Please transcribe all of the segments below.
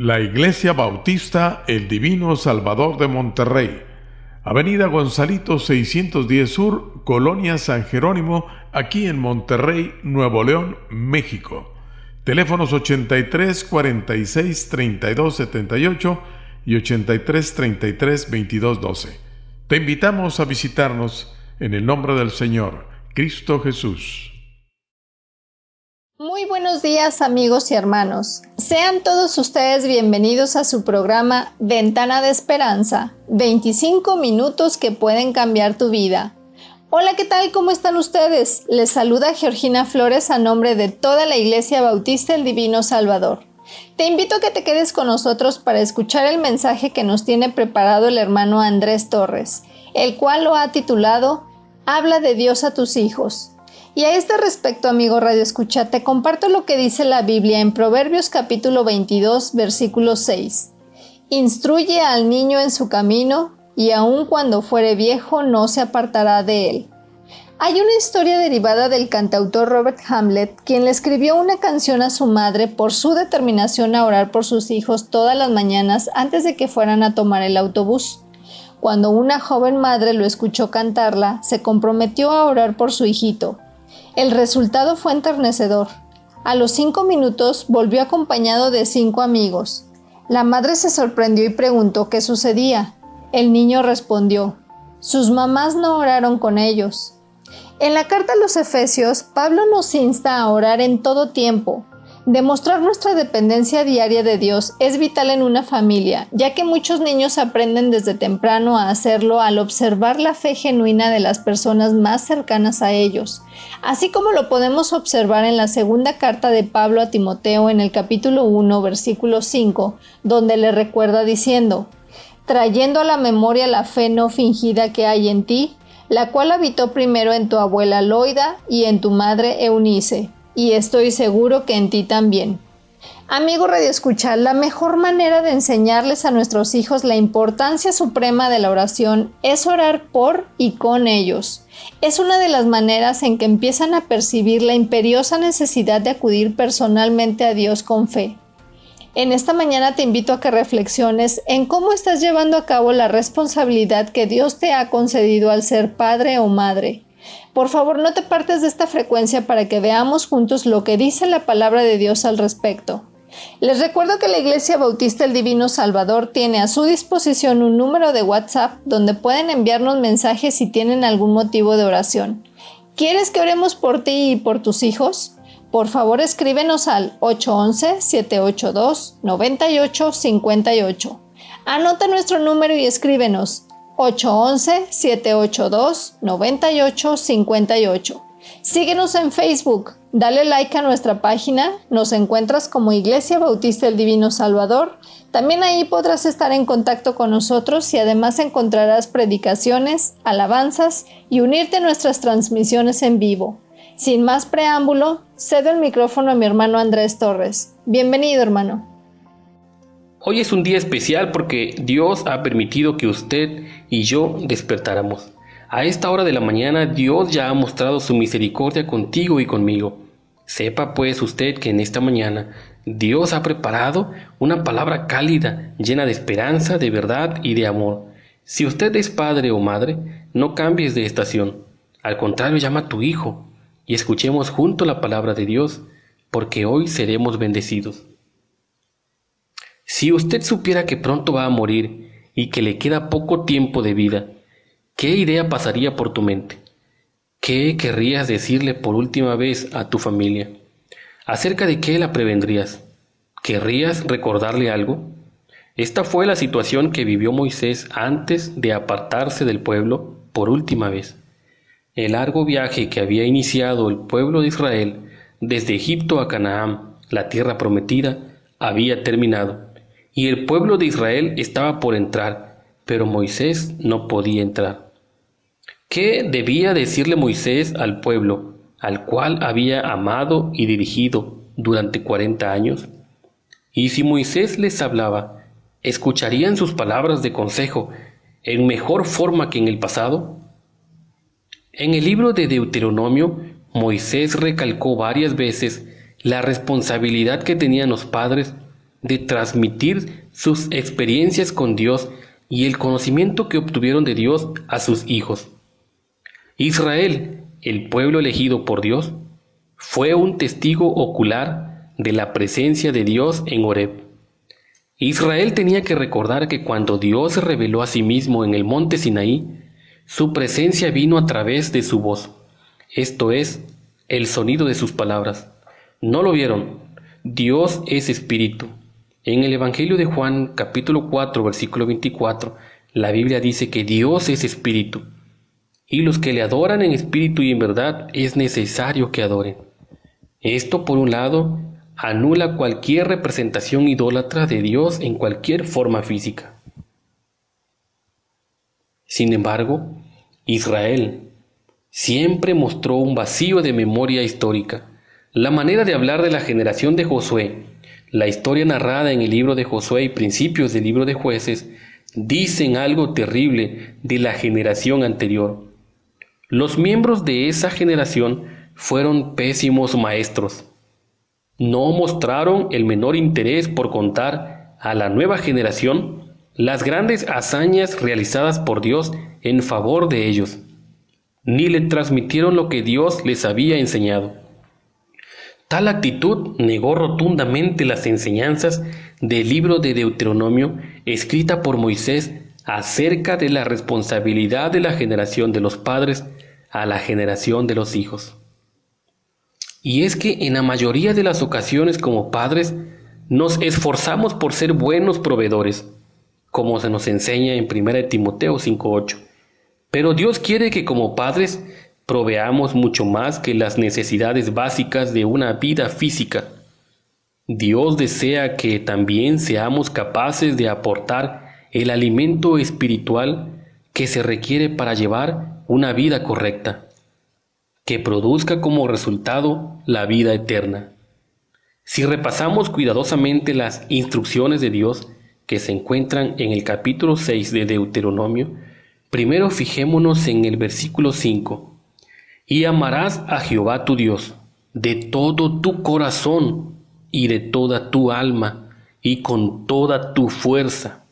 La Iglesia Bautista El Divino Salvador de Monterrey, Avenida Gonzalito 610 Sur, Colonia San Jerónimo, aquí en Monterrey, Nuevo León, México. Teléfonos 83 46 32 78 y 83 33 22 12. Te invitamos a visitarnos en el nombre del Señor, Cristo Jesús. Muy buenos días, amigos y hermanos. Sean todos ustedes bienvenidos a su programa Ventana de Esperanza, 25 minutos que pueden cambiar tu vida. Hola, ¿qué tal? ¿Cómo están ustedes? Les saluda Georgina Flores a nombre de toda la Iglesia Bautista El Divino Salvador. Te invito a que te quedes con nosotros para escuchar el mensaje que nos tiene preparado el hermano Andrés Torres, el cual lo ha titulado Habla de Dios a tus hijos. Y a este respecto, amigo Radio Escucha, te comparto lo que dice la Biblia en Proverbios capítulo 22, versículo 6. Instruye al niño en su camino, y aun cuando fuere viejo no se apartará de él. Hay una historia derivada del cantautor Robert Hamlet, quien le escribió una canción a su madre por su determinación a orar por sus hijos todas las mañanas antes de que fueran a tomar el autobús. Cuando una joven madre lo escuchó cantarla, se comprometió a orar por su hijito. El resultado fue enternecedor. A los 5 minutos volvió acompañado de 5 amigos. La madre se sorprendió y preguntó qué sucedía. El niño respondió: sus mamás no oraron con ellos. En la carta a los Efesios, Pablo nos insta a orar en todo tiempo. Demostrar nuestra dependencia diaria de Dios es vital en una familia, ya que muchos niños aprenden desde temprano a hacerlo al observar la fe genuina de las personas más cercanas a ellos, así como lo podemos observar en la segunda carta de Pablo a Timoteo en el capítulo 1, versículo 5, donde le recuerda diciendo: trayendo a la memoria la fe no fingida que hay en ti, la cual habitó primero en tu abuela Loida y en tu madre Eunice, y estoy seguro que en ti también. Amigo Radio Escucha, la mejor manera de enseñarles a nuestros hijos la importancia suprema de la oración es orar por y con ellos. Es una de las maneras en que empiezan a percibir la imperiosa necesidad de acudir personalmente a Dios con fe. En esta mañana te invito a que reflexiones en cómo estás llevando a cabo la responsabilidad que Dios te ha concedido al ser padre o madre. Por favor, no te partes de esta frecuencia para que veamos juntos lo que dice la palabra de Dios al respecto. Les recuerdo que la Iglesia Bautista El Divino Salvador tiene a su disposición un número de WhatsApp donde pueden enviarnos mensajes si tienen algún motivo de oración. ¿Quieres que oremos por ti y por tus hijos? Por favor, escríbenos al 811-782-9858. Anota nuestro número y escríbenos 811-782-9858. Síguenos en Facebook, dale like a nuestra página, nos encuentras como Iglesia Bautista El Divino Salvador. También ahí podrás estar en contacto con nosotros y además encontrarás predicaciones, alabanzas y unirte a nuestras transmisiones en vivo. Sin más preámbulo, cedo el micrófono a mi hermano Andrés Torres. Bienvenido, hermano. Hoy es un día especial porque Dios ha permitido que usted y yo despertáramos. A esta hora de la mañana Dios ya ha mostrado su misericordia contigo y conmigo. Sepa pues usted que en esta mañana Dios ha preparado una palabra cálida, llena de esperanza, de verdad y de amor. Si usted es padre o madre, no cambies de estación. Al contrario, llama a tu hijo y escuchemos juntos la palabra de Dios, porque hoy seremos bendecidos. Si usted supiera que pronto va a morir y que le queda poco tiempo de vida, ¿qué idea pasaría por tu mente? ¿Qué querrías decirle por última vez a tu familia? ¿Acerca de qué la prevendrías? ¿Querrías recordarle algo? Esta fue la situación que vivió Moisés antes de apartarse del pueblo por última vez. El largo viaje que había iniciado el pueblo de Israel desde Egipto a Canaán, la tierra prometida, había terminado. Y el pueblo de Israel estaba por entrar, pero Moisés no podía entrar. ¿Qué debía decirle Moisés al pueblo, al cual había amado y dirigido durante 40 años? Y si Moisés les hablaba, ¿escucharían sus palabras de consejo en mejor forma que en el pasado? En el libro de Deuteronomio, Moisés recalcó varias veces la responsabilidad que tenían los padres de transmitir sus experiencias con Dios y el conocimiento que obtuvieron de Dios a sus hijos. Israel, el pueblo elegido por Dios, fue un testigo ocular de la presencia de Dios en Horeb. Israel tenía que recordar que cuando Dios se reveló a sí mismo en el monte Sinaí, su presencia vino a través de su voz, esto es, el sonido de sus palabras. No lo vieron. Dios es espíritu. En el Evangelio de Juan, capítulo 4, versículo 24, la Biblia dice que Dios es espíritu, y los que le adoran en espíritu y en verdad es necesario que adoren. Esto, por un lado, anula cualquier representación idólatra de Dios en cualquier forma física. Sin embargo, Israel siempre mostró un vacío de memoria histórica. La manera de hablar de la generación de Josué, la historia narrada en el libro de Josué y principios del libro de Jueces, dicen algo terrible de la generación anterior. Los miembros de esa generación fueron pésimos maestros. No mostraron el menor interés por contar a la nueva generación las grandes hazañas realizadas por Dios en favor de ellos, ni le transmitieron lo que Dios les había enseñado. Tal actitud negó rotundamente las enseñanzas del libro de Deuteronomio escrita por Moisés acerca de la responsabilidad de la generación de los padres a la generación de los hijos. Y es que en la mayoría de las ocasiones como padres nos esforzamos por ser buenos proveedores, como se nos enseña en 1 Timoteo 5:8. Pero Dios quiere que como padres proveamos mucho más que las necesidades básicas de una vida física. Dios desea que también seamos capaces de aportar el alimento espiritual que se requiere para llevar una vida correcta, que produzca como resultado la vida eterna. Si repasamos cuidadosamente las instrucciones de Dios que se encuentran en el capítulo 6 de Deuteronomio, primero fijémonos en el versículo 5. Y amarás a Jehová tu Dios de todo tu corazón y de toda tu alma y con toda tu fuerza.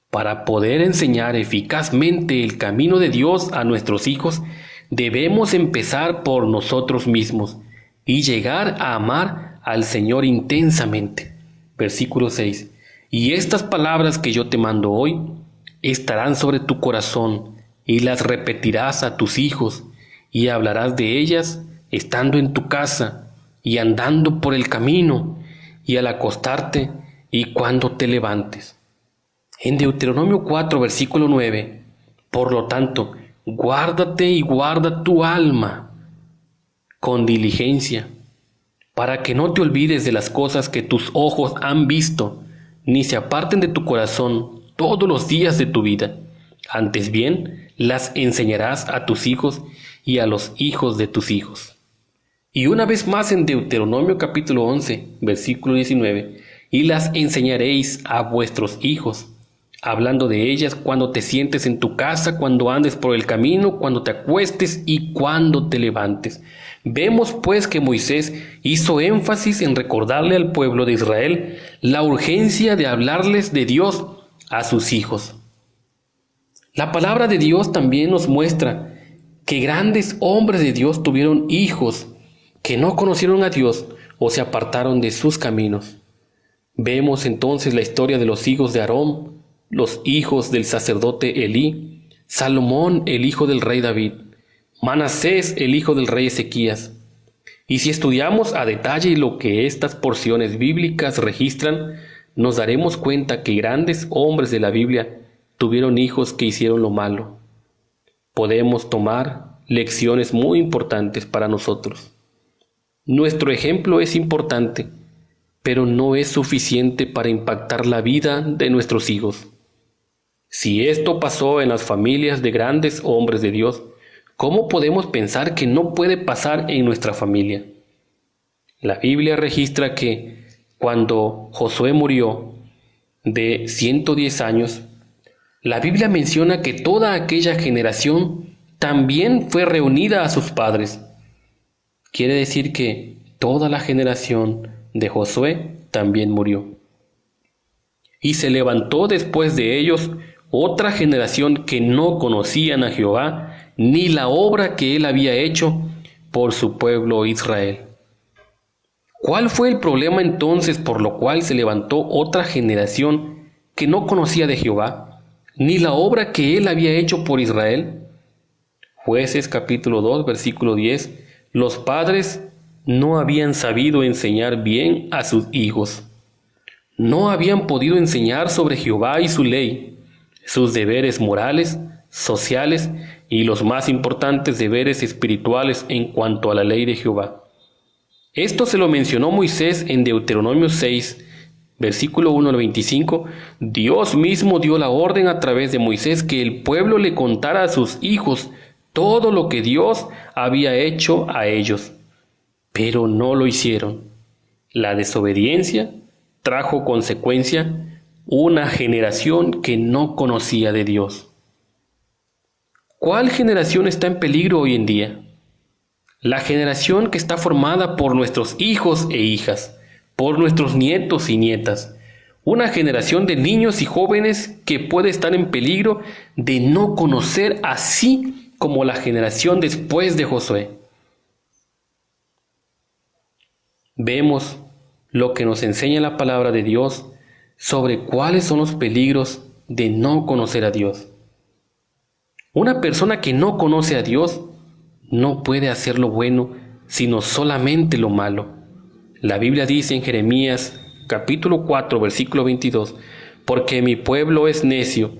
Para poder enseñar eficazmente el camino de Dios a nuestros hijos, debemos empezar por nosotros mismos y llegar a amar al Señor intensamente. Versículo 6. Y estas palabras que yo te mando hoy estarán sobre tu corazón y las repetirás a tus hijos y hablarás de ellas estando en tu casa y andando por el camino y al acostarte y cuando te levantes. En Deuteronomio 4, versículo 9, por lo tanto, guárdate y guarda tu alma con diligencia, para que no te olvides de las cosas que tus ojos han visto, ni se aparten de tu corazón todos los días de tu vida. Antes bien, las enseñarás a tus hijos y a los hijos de tus hijos. Y una vez más en Deuteronomio capítulo 11, versículo 19, y las enseñaréis a vuestros hijos, hablando de ellas cuando te sientes en tu casa, cuando andes por el camino, cuando te acuestes y cuando te levantes. Vemos pues que Moisés hizo énfasis en recordarle al pueblo de Israel la urgencia de hablarles de Dios a sus hijos. La palabra de Dios también nos muestra que grandes hombres de Dios tuvieron hijos que no conocieron a Dios o se apartaron de sus caminos. Vemos entonces la historia de los hijos de Aarón, los hijos del sacerdote Elí, Salomón el hijo del rey David, Manasés el hijo del rey Ezequías. Y si estudiamos a detalle lo que estas porciones bíblicas registran, nos daremos cuenta que grandes hombres de la Biblia tuvieron hijos que hicieron lo malo. Podemos tomar lecciones muy importantes para nosotros. Nuestro ejemplo es importante, pero no es suficiente para impactar la vida de nuestros hijos. Si esto pasó en las familias de grandes hombres de Dios, ¿cómo podemos pensar que no puede pasar en nuestra familia? La Biblia registra que cuando Josué murió de 110 años, la Biblia menciona que toda aquella generación también fue reunida a sus padres. Quiere decir que toda la generación de Josué también murió. Y se levantó después de ellos otra generación que no conocían a Jehová, ni la obra que él había hecho por su pueblo Israel. ¿Cuál fue el problema entonces por lo cual se levantó otra generación que no conocía de Jehová, ni la obra que él había hecho por Israel? Jueces capítulo 2, versículo 10. Los padres no habían sabido enseñar bien a sus hijos. No habían podido enseñar sobre Jehová y su ley, sus deberes morales, sociales y los más importantes deberes espirituales en cuanto a la ley de Jehová. Esto se lo mencionó Moisés en Deuteronomio 6, versículo 1 al 25. Dios mismo dio la orden a través de Moisés que el pueblo le contara a sus hijos todo lo que Dios había hecho a ellos, pero no lo hicieron. La desobediencia trajo consecuencia una generación que no conocía de Dios. ¿Cuál generación está en peligro hoy en día? La generación que está formada por nuestros hijos e hijas, por nuestros nietos y nietas. Una generación de niños y jóvenes que puede estar en peligro de no conocer, así como la generación después de Josué. Vemos lo que nos enseña la palabra de Dios sobre cuáles son los peligros de no conocer a Dios. Una persona que no conoce a Dios no puede hacer lo bueno, sino solamente lo malo. La Biblia dice en Jeremías capítulo 4, versículo 22, porque mi pueblo es necio,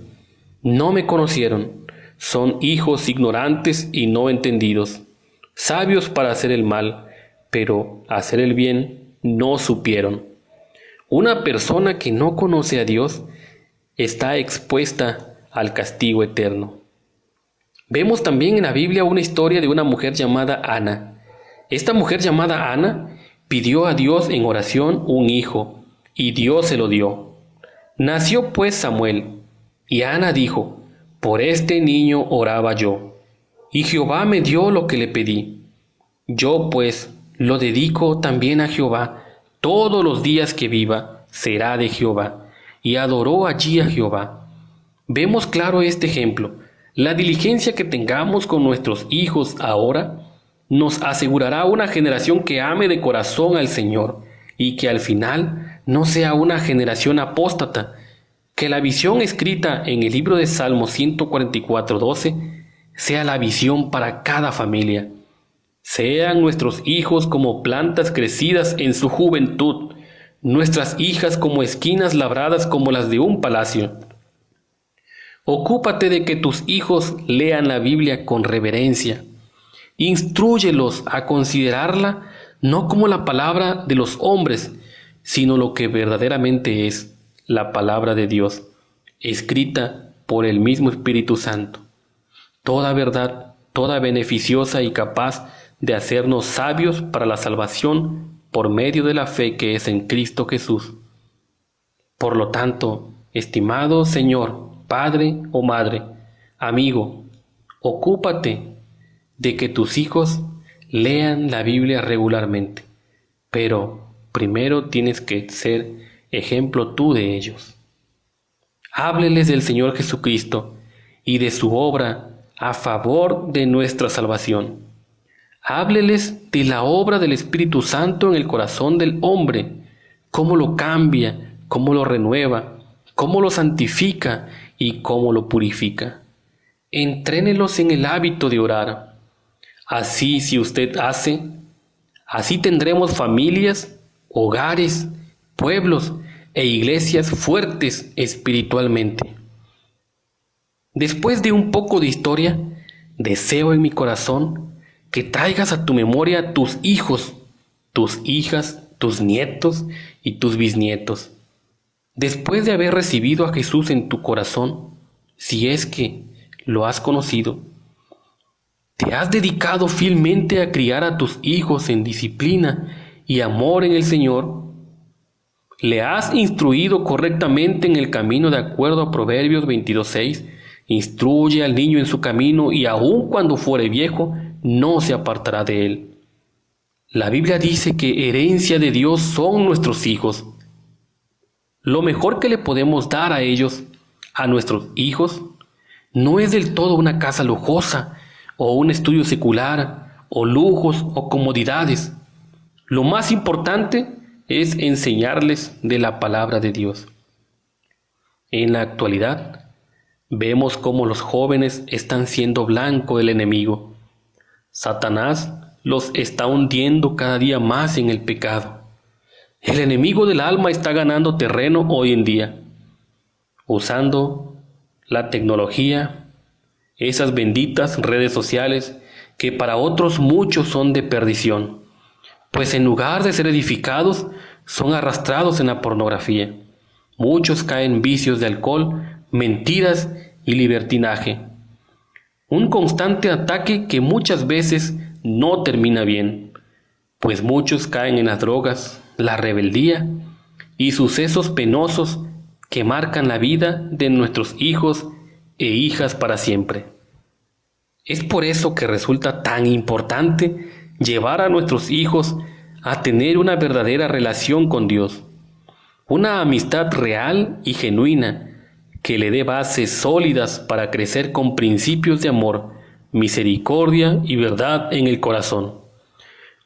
no me conocieron, son hijos ignorantes y no entendidos, sabios para hacer el mal, pero hacer el bien no supieron. Una persona que no conoce a Dios está expuesta al castigo eterno. Vemos también en la Biblia una historia de una mujer llamada Ana. Esta mujer llamada Ana pidió a Dios en oración un hijo, y Dios se lo dio. Nació pues Samuel, y Ana dijo, por este niño oraba yo, y Jehová me dio lo que le pedí. Yo pues lo dedico también a Jehová, todos los días que viva será de Jehová. Y adoró allí a Jehová. Vemos claro este ejemplo. La diligencia que tengamos con nuestros hijos ahora nos asegurará una generación que ame de corazón al Señor y que al final no sea una generación apóstata. Que la visión escrita en el libro de Salmo 144:12 sea la visión para cada familia. Sean nuestros hijos como plantas crecidas en su juventud, nuestras hijas como esquinas labradas como las de un palacio. Ocúpate de que tus hijos lean la Biblia con reverencia. Instrúyelos a considerarla no como la palabra de los hombres, sino lo que verdaderamente es la palabra de Dios, escrita por el mismo Espíritu Santo. Toda verdad, toda beneficiosa y capaz de hacernos sabios para la salvación por medio de la fe que es en Cristo Jesús. Por lo tanto, estimado Señor, Padre o Madre, amigo, ocúpate de que tus hijos lean la Biblia regularmente, pero primero tienes que ser ejemplo tú de ellos. Hábleles del Señor Jesucristo y de su obra a favor de nuestra salvación. Hábleles de la obra del Espíritu Santo en el corazón del hombre, cómo lo cambia, cómo lo renueva, cómo lo santifica y cómo lo purifica. Entrénelos en el hábito de orar. Así, si usted hace, así tendremos familias, hogares, pueblos e iglesias fuertes espiritualmente. Después de un poco de historia, deseo en mi corazón que traigas a tu memoria tus hijos, tus hijas, tus nietos y tus bisnietos. Después de haber recibido a Jesús en tu corazón, si es que lo has conocido, ¿te has dedicado fielmente a criar a tus hijos en disciplina y amor en el Señor? ¿Le has instruido correctamente en el camino de acuerdo a Proverbios 22:6? Instruye al niño en su camino y aun cuando fuere viejo, no se apartará de él. La Biblia dice que herencia de Dios son nuestros hijos. Lo mejor que le podemos dar a ellos, a nuestros hijos, no es del todo una casa lujosa o un estudio secular o lujos o comodidades. Lo más importante es enseñarles de la palabra de Dios. En la actualidad, vemos cómo los jóvenes están siendo blanco del enemigo. Satanás los está hundiendo cada día más en el pecado. El enemigo del alma está ganando terreno hoy en día, usando la tecnología, esas benditas redes sociales que para otros muchos son de perdición, pues en lugar de ser edificados, son arrastrados en la pornografía. Muchos caen en vicios de alcohol, mentiras y libertinaje. Un constante ataque que muchas veces no termina bien, pues muchos caen en las drogas, la rebeldía y sucesos penosos que marcan la vida de nuestros hijos e hijas para siempre. Es por eso que resulta tan importante llevar a nuestros hijos a tener una verdadera relación con Dios, una amistad real y genuina que le dé bases sólidas para crecer con principios de amor, misericordia y verdad en el corazón.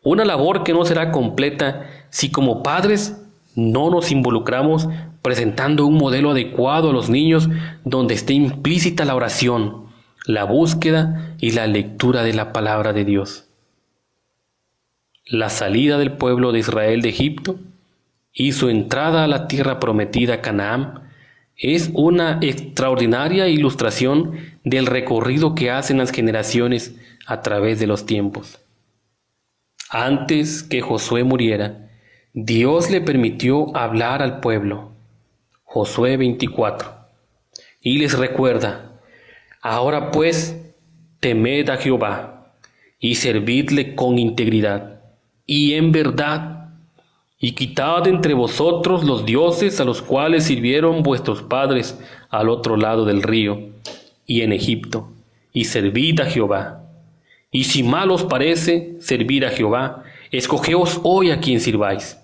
Una labor que no será completa si como padres no nos involucramos presentando un modelo adecuado a los niños donde esté implícita la oración, la búsqueda y la lectura de la palabra de Dios. La salida del pueblo de Israel de Egipto y su entrada a la tierra prometida Canaán es una extraordinaria ilustración del recorrido que hacen las generaciones a través de los tiempos. Antes que Josué muriera, Dios le permitió hablar al pueblo. Josué 24. Y les recuerda: ahora pues, temed a Jehová, y servidle con integridad, y en verdad, y quitad entre vosotros los dioses a los cuales sirvieron vuestros padres al otro lado del río, y en Egipto, y servid a Jehová. Y si mal os parece servir a Jehová, escogeos hoy a quien sirváis,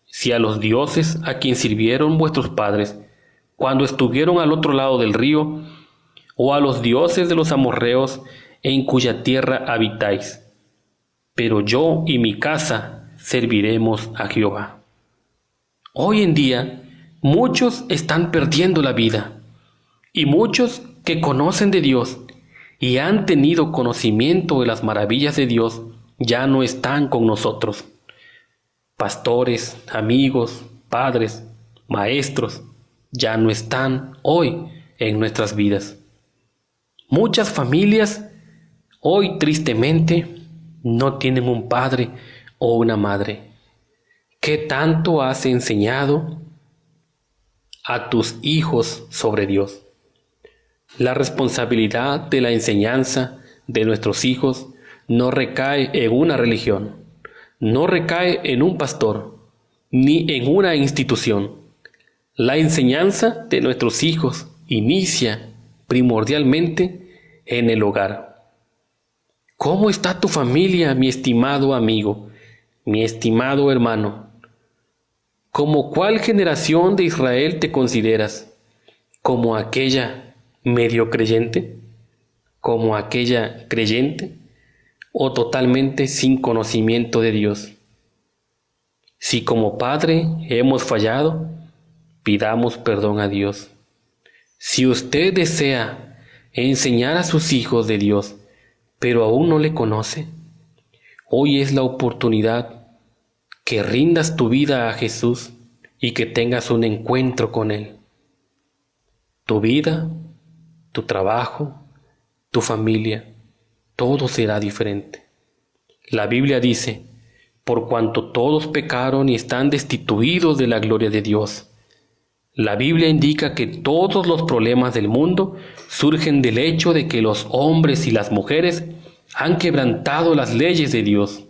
si a los dioses a quien sirvieron vuestros padres, cuando estuvieron al otro lado del río, o a los dioses de los amorreos en cuya tierra habitáis. Pero yo y mi casa serviremos a Jehová. Hoy en día, muchos están perdiendo la vida, y muchos que conocen de Dios y han tenido conocimiento de las maravillas de Dios ya no están con nosotros. Pastores, amigos, padres, maestros, ya no están hoy en nuestras vidas. Muchas familias hoy tristemente no tienen un padre o una madre. ¿Qué tanto has enseñado a tus hijos sobre Dios? La responsabilidad de la enseñanza de nuestros hijos no recae en una religión, no recae en un pastor, ni en una institución. La enseñanza de nuestros hijos inicia primordialmente en el hogar. ¿Cómo está tu familia, mi estimado amigo, mi estimado hermano? ¿Cómo cuál generación de Israel te consideras? ¿Como aquella medio creyente? ¿Como aquella creyente? ¿O totalmente sin conocimiento de Dios? Si como padre hemos fallado, pidamos perdón a Dios. Si usted desea enseñar a sus hijos de Dios, pero aún no le conoce, hoy es la oportunidad que rindas tu vida a Jesús y que tengas un encuentro con Él. Tu vida, tu trabajo, tu familia, todo será diferente. La Biblia dice: por cuanto todos pecaron y están destituidos de la gloria de Dios. La Biblia indica que todos los problemas del mundo surgen del hecho de que los hombres y las mujeres han quebrantado las leyes de Dios.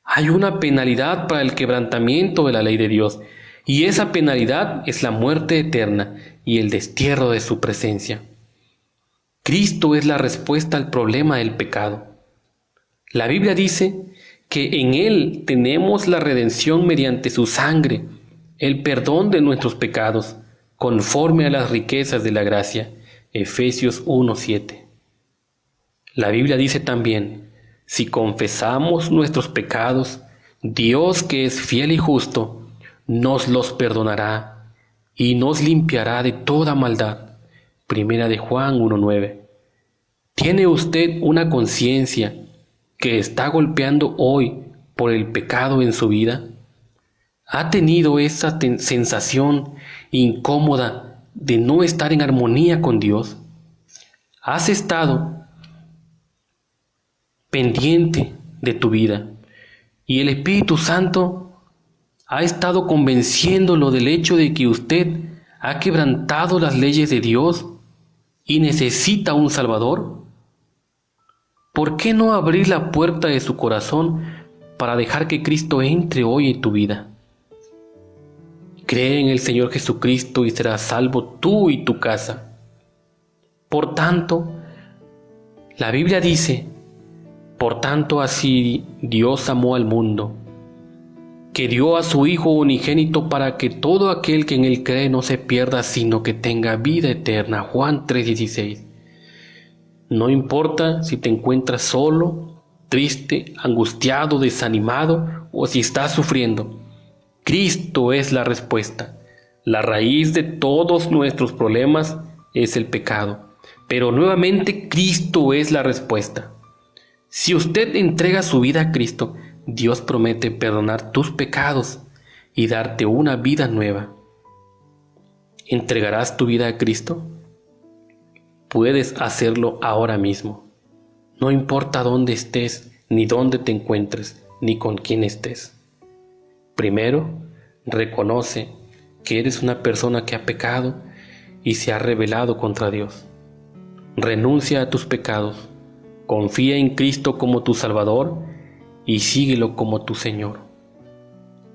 Hay una penalidad para el quebrantamiento de la ley de Dios, y esa penalidad es la muerte eterna y el destierro de su presencia. Cristo es la respuesta al problema del pecado. La Biblia dice que en Él tenemos la redención mediante su sangre, el perdón de nuestros pecados, conforme a las riquezas de la gracia. Efesios 1:7. La Biblia dice también: si confesamos nuestros pecados, Dios, que es fiel y justo, nos los perdonará y nos limpiará de toda maldad. Primera de Juan 1:9. ¿Tiene usted una conciencia que está golpeando hoy por el pecado en su vida? ¿Ha tenido esa sensación incómoda de no estar en armonía con Dios? ¿Has estado pendiente de tu vida y el Espíritu Santo ha estado convenciéndolo del hecho de que usted ha quebrantado las leyes de Dios y necesita un Salvador? ¿Por qué no abrir la puerta de su corazón para dejar que Cristo entre hoy en tu vida? Cree en el Señor Jesucristo y serás salvo tú y tu casa. Por tanto, la Biblia dice: por tanto así Dios amó al mundo, que dio a su Hijo unigénito para que todo aquel que en él cree no se pierda, sino que tenga vida eterna. Juan 3:16. No importa si te encuentras solo, triste, angustiado, desanimado o si estás sufriendo. Cristo es la respuesta. La raíz de todos nuestros problemas es el pecado, pero nuevamente Cristo es la respuesta. Si usted entrega su vida a Cristo, Dios promete perdonar tus pecados y darte una vida nueva. ¿Entregarás tu vida a Cristo? Puedes hacerlo ahora mismo. No importa dónde estés, ni dónde te encuentres, ni con quién estés. Primero, reconoce que eres una persona que ha pecado y se ha rebelado contra Dios. Renuncia a tus pecados, confía en Cristo como tu Salvador y síguelo como tu Señor.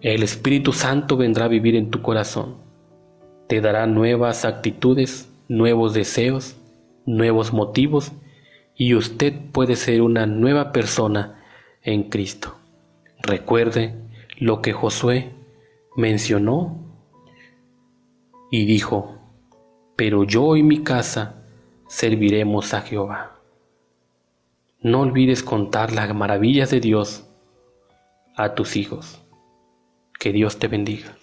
El Espíritu Santo vendrá a vivir en tu corazón. Te dará nuevas actitudes, nuevos deseos, nuevos motivos, y usted puede ser una nueva persona en Cristo. Recuerde lo que Josué mencionó y dijo: pero yo y mi casa serviremos a Jehová. No olvides contar las maravillas de Dios a tus hijos. Que Dios te bendiga.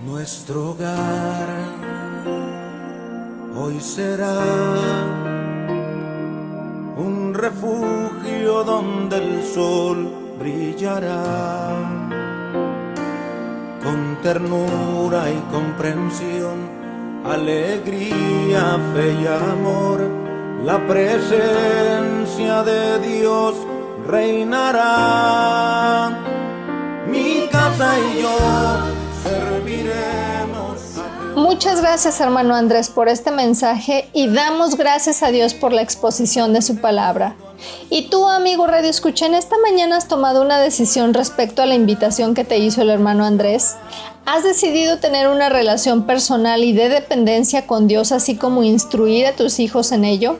Nuestro hogar hoy será un refugio donde el sol brillará. Con ternura y comprensión, alegría, fe y amor, la presencia de Dios reinará. Mi casa y yo serviremos. Muchas gracias, hermano Andrés, por este mensaje y damos gracias a Dios por la exposición de su palabra. Y tú, amigo Radio Escucha, en esta mañana has tomado una decisión respecto a la invitación que te hizo el hermano Andrés. ¿Has decidido tener una relación personal y de dependencia con Dios, así como instruir a tus hijos en ello?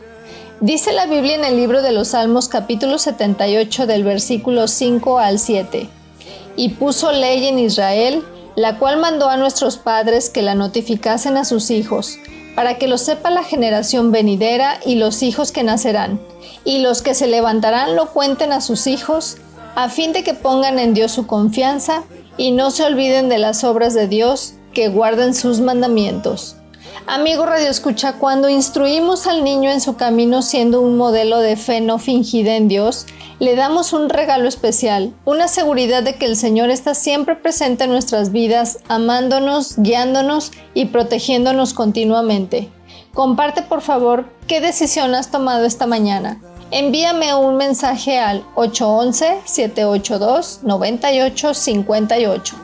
Dice la Biblia en el libro de los Salmos, capítulo 78, del versículo 5 al 7. Y puso ley en Israel, la cual mandó a nuestros padres que la notificasen a sus hijos, para que lo sepa la generación venidera y los hijos que nacerán, y los que se levantarán lo cuenten a sus hijos, a fin de que pongan en Dios su confianza y no se olviden de las obras de Dios, que guarden sus mandamientos. Amigo Radio Escucha, cuando instruimos al niño en su camino siendo un modelo de fe no fingida en Dios, le damos un regalo especial, una seguridad de que el Señor está siempre presente en nuestras vidas, amándonos, guiándonos y protegiéndonos continuamente. Comparte, por favor, qué decisión has tomado esta mañana. Envíame un mensaje al 811-782-9858.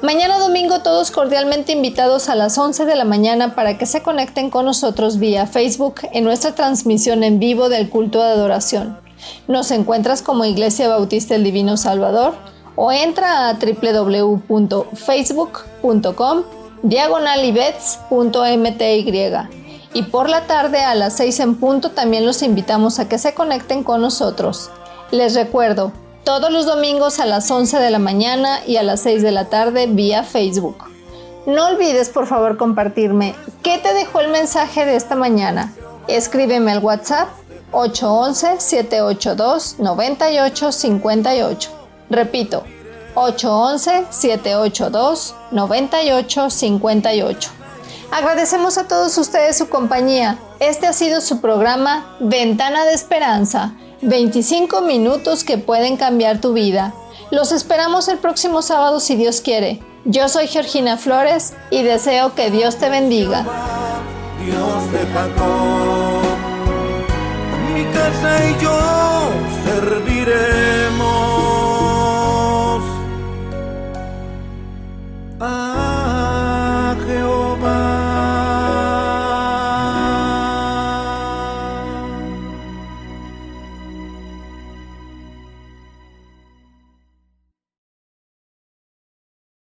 Mañana domingo todos cordialmente invitados a las 11 de la mañana para que se conecten con nosotros vía Facebook en nuestra transmisión en vivo del culto de adoración. Nos encuentras como Iglesia Bautista El Divino Salvador o entra a www.facebook.com/ibets.mty. Y por la tarde a las 6 en punto también los invitamos a que se conecten con nosotros. Les recuerdo, todos los domingos a las 11 de la mañana y a las 6 de la tarde vía Facebook. No olvides por favor compartirme qué te dejó el mensaje de esta mañana. Escríbeme al WhatsApp 811-782-9858. Repito, 811-782-9858. Agradecemos a todos ustedes su compañía. Este ha sido su programa Ventana de Esperanza. 25 minutos que pueden cambiar tu vida. Los esperamos el próximo sábado si Dios quiere. Yo soy Georgina Flores y deseo que Dios te bendiga. Dios de Jacob.